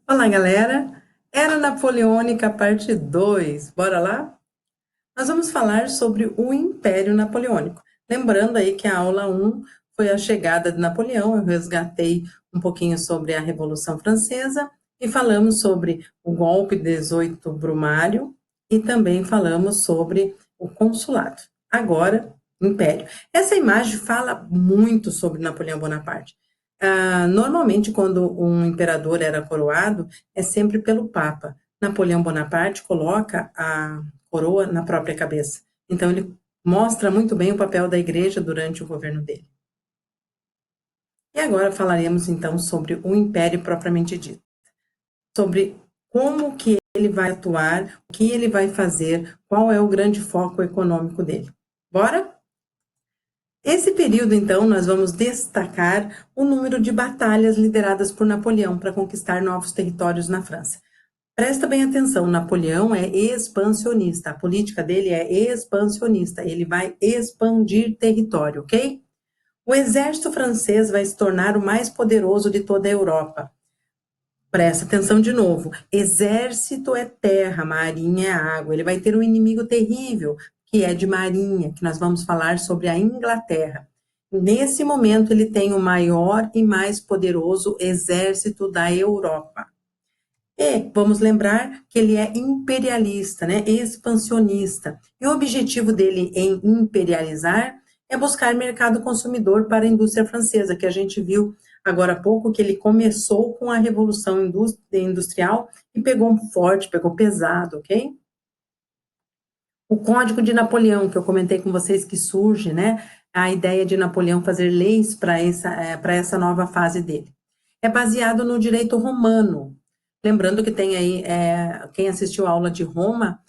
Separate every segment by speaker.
Speaker 1: Olá, galera! Era Napoleônica, parte 2. Bora lá? Nós vamos falar sobre o Império Napoleônico. Lembrando aí que a aula 1 foi a chegada de Napoleão, eu resgatei um pouquinho sobre a Revolução Francesa e falamos sobre o golpe 18 Brumário e também falamos sobre o consulado. Agora, Império. Essa imagem fala muito sobre Napoleão Bonaparte. Normalmente, quando um imperador era coroado, é sempre pelo Papa. Napoleão Bonaparte coloca a coroa na própria cabeça. Então, ele mostra muito bem o papel da igreja durante o governo dele. E agora falaremos, então, sobre o império propriamente dito. Sobre como que ele vai atuar, o que ele vai fazer, qual é o grande foco econômico dele. Bora? Esse período, então, nós vamos destacar o número de batalhas lideradas por Napoleão para conquistar novos territórios na França. Presta bem atenção, Napoleão é expansionista, a política dele é expansionista, ele vai expandir território, ok? O exército francês vai se tornar o mais poderoso de toda a Europa. Presta atenção de novo, exército é terra, marinha é água, ele vai ter um inimigo terrível, que é de marinha, que nós vamos falar sobre a Inglaterra. Nesse momento, ele tem o maior e mais poderoso exército da Europa. E vamos lembrar que ele é imperialista, né, expansionista. E o objetivo dele em imperializar é buscar mercado consumidor para a indústria francesa, que a gente viu agora há pouco que ele começou com a Revolução Industrial e pegou forte, pegou pesado, ok? O Código de Napoleão, que eu comentei com vocês que surge, né, a ideia de Napoleão fazer leis para essa nova fase dele. É baseado no direito romano. Lembrando que tem aí, quem assistiu a aula de Roma,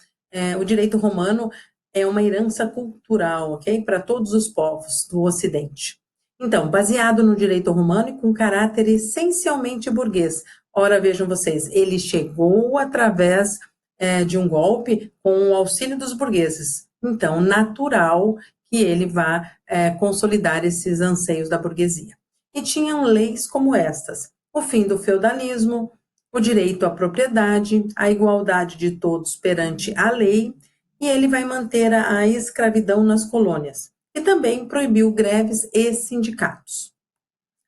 Speaker 1: o direito romano é uma herança cultural, ok? Para todos os povos do Ocidente. Então, baseado no direito romano e com caráter essencialmente burguês. Ora, vejam vocês, ele chegou através de um golpe com o auxílio dos burgueses. Então, natural que ele vá consolidar esses anseios da burguesia. E tinham leis como estas: o fim do feudalismo, o direito à propriedade, a igualdade de todos perante a lei, e ele vai manter a escravidão nas colônias. E também proibiu greves e sindicatos.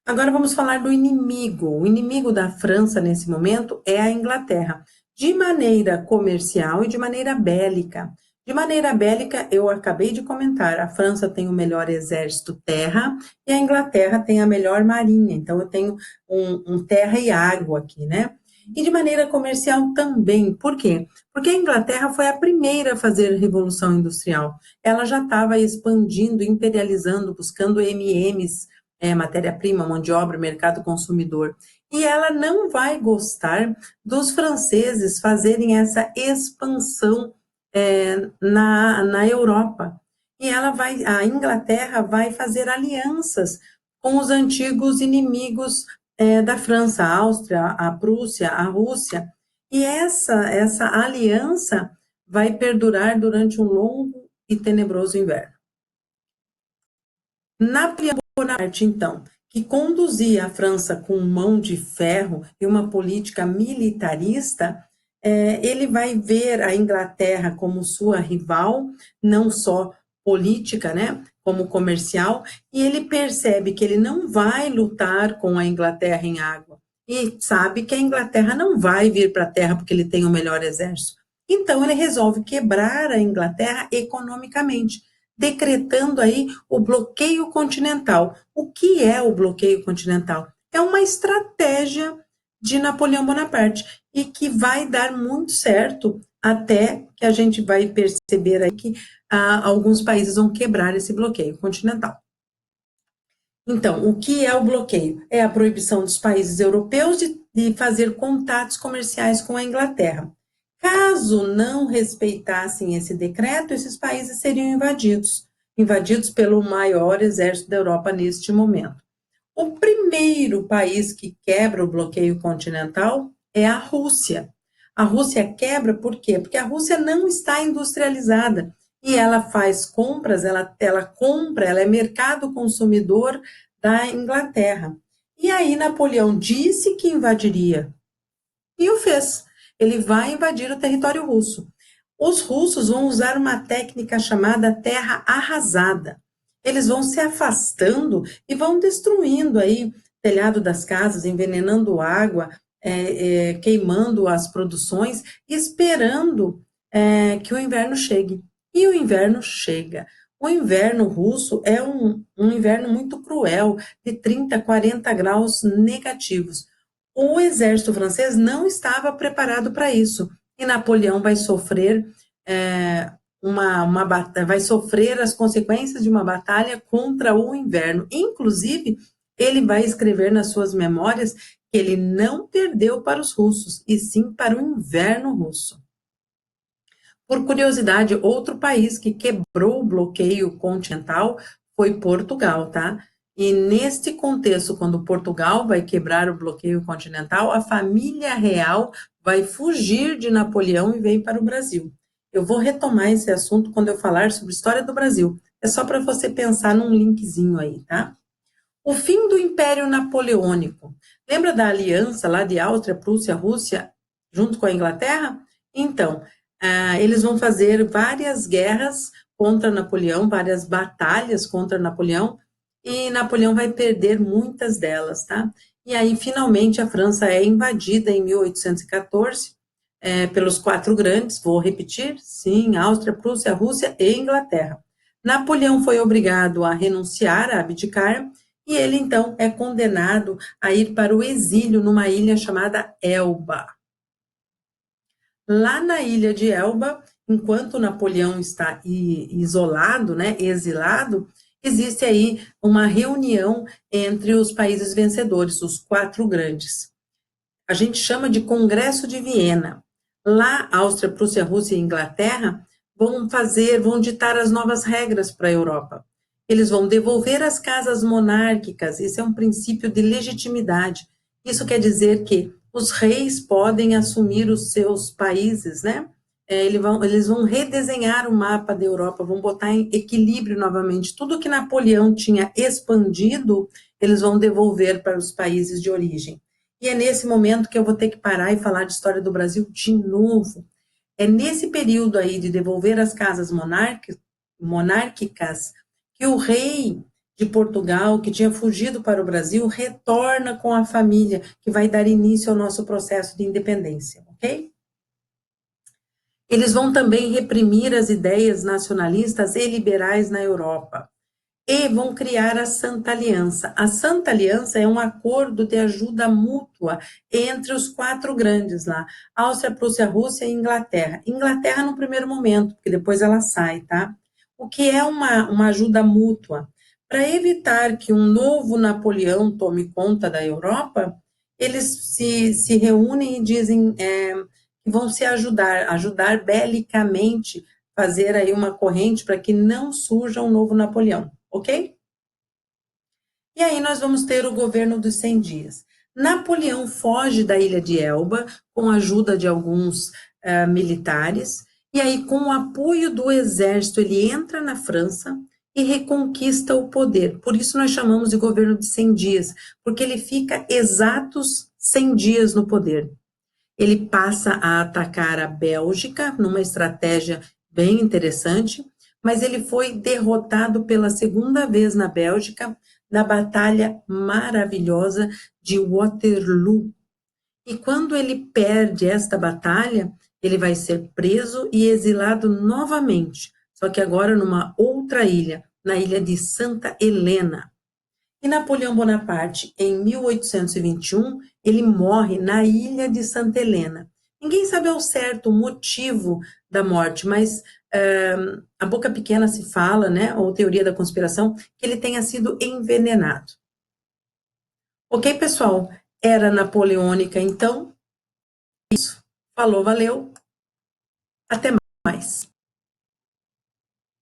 Speaker 1: Agora vamos falar do inimigo. O inimigo da França nesse momento é a Inglaterra, de maneira comercial e de maneira bélica. De maneira bélica, eu acabei de comentar, a França tem o melhor exército terra e a Inglaterra tem a melhor marinha. Então, eu tenho um terra e água aqui, né? E de maneira comercial também. Por quê? Porque a Inglaterra foi a primeira a fazer a Revolução Industrial. Ela já estava expandindo, imperializando, buscando MMs, matéria-prima, mão de obra, mercado consumidor. E ela não vai gostar dos franceses fazerem essa expansão na Europa. E a Inglaterra vai fazer alianças com os antigos inimigos da França, a Áustria, a Prússia, a Rússia. E essa aliança vai perdurar durante um longo e tenebroso inverno. Napoleão Bonaparte, então, que conduzia a França com mão de ferro e uma política militarista, ele vai ver a Inglaterra como sua rival, não só política, né, como comercial, e ele percebe que ele não vai lutar com a Inglaterra em água, e sabe que a Inglaterra não vai vir para a terra porque ele tem o melhor exército. Então, ele resolve quebrar a Inglaterra economicamente, decretando aí o bloqueio continental. O que é o bloqueio continental? É uma estratégia de Napoleão Bonaparte e que vai dar muito certo até que a gente vai perceber aí que alguns países vão quebrar esse bloqueio continental. Então, o que é o bloqueio? É a proibição dos países europeus de fazer contatos comerciais com a Inglaterra. Caso não respeitassem esse decreto, esses países seriam invadidos pelo maior exército da Europa neste momento. O primeiro país que quebra o bloqueio continental é a Rússia. A Rússia quebra por quê? Porque a Rússia não está industrializada e ela faz compras, ela compra, ela é mercado consumidor da Inglaterra. E aí Napoleão disse que invadiria E o fez. Ele vai invadir o território russo. Os russos vão usar uma técnica chamada terra arrasada. Eles vão se afastando e vão destruindo aí telhado das casas, envenenando água, queimando as produções, esperando que o inverno chegue. E o inverno chega. O inverno russo é um inverno muito cruel, de 30, 40 graus negativos. O exército francês não estava preparado para isso, e Napoleão vai sofrer vai sofrer as consequências de uma batalha contra o inverno. Inclusive, ele vai escrever nas suas memórias que ele não perdeu para os russos, e sim para o inverno russo. Por curiosidade, outro país que quebrou o bloqueio continental foi Portugal, tá? E neste contexto, quando Portugal vai quebrar o bloqueio continental, a família real vai fugir de Napoleão e vem para o Brasil. Eu vou retomar esse assunto quando eu falar sobre a história do Brasil. É só para você pensar num linkzinho aí, tá? O fim do Império Napoleônico. Lembra da aliança lá de Áustria, Prússia, Rússia, junto com a Inglaterra? Então, eles vão fazer várias guerras contra Napoleão, várias batalhas contra Napoleão, e Napoleão vai perder muitas delas, tá? E aí, finalmente, a França é invadida em 1814 pelos quatro grandes, vou repetir, sim, Áustria, Prússia, Rússia e Inglaterra. Napoleão foi obrigado a renunciar, a abdicar, e ele, então, é condenado a ir para o exílio numa ilha chamada Elba. Lá na ilha de Elba, enquanto Napoleão está isolado, né, exilado, existe aí uma reunião entre os países vencedores, os quatro grandes. A gente chama de Congresso de Viena. Lá, Áustria, Prússia, Rússia e Inglaterra vão ditar as novas regras para a Europa. Eles vão devolver as casas monárquicas, isso é um princípio de legitimidade. Isso quer dizer que os reis podem assumir os seus países, né? Eles vão redesenhar o mapa da Europa, vão botar em equilíbrio novamente. Tudo que Napoleão tinha expandido, eles vão devolver para os países de origem. E é nesse momento que eu vou ter que parar e falar de história do Brasil de novo. É nesse período aí de devolver as casas monárquicas que o rei de Portugal, que tinha fugido para o Brasil, retorna com a família, que vai dar início ao nosso processo de independência, ok? Eles vão também reprimir as ideias nacionalistas e liberais na Europa. E vão criar a Santa Aliança. A Santa Aliança é um acordo de ajuda mútua entre os quatro grandes lá, Áustria, Prússia, Rússia e Inglaterra. Inglaterra no primeiro momento, porque depois ela sai, tá? O que é uma ajuda mútua? Para evitar que um novo Napoleão tome conta da Europa, eles se reúnem e dizem que vão se ajudar belicamente, fazer aí uma corrente para que não surja um novo Napoleão. Ok? E aí nós vamos ter o governo dos 100 dias. Napoleão foge da ilha de Elba com a ajuda de alguns militares, e aí com o apoio do exército ele entra na França e reconquista o poder. Por isso nós chamamos de governo de 100 dias, porque ele fica exatos 100 dias no poder. Ele passa a atacar a Bélgica numa estratégia bem interessante, mas ele foi derrotado pela segunda vez na Bélgica, na batalha maravilhosa de Waterloo. E quando ele perde esta batalha, ele vai ser preso e exilado novamente, só que agora numa outra ilha, na ilha de Santa Helena. E Napoleão Bonaparte, em 1821, ele morre na ilha de Santa Helena. Ninguém sabe ao certo o motivo da morte, mas a boca pequena se fala, né, ou teoria da conspiração, que ele tenha sido envenenado. Ok, pessoal? Era napoleônica, então. Isso. Falou, valeu. Até mais.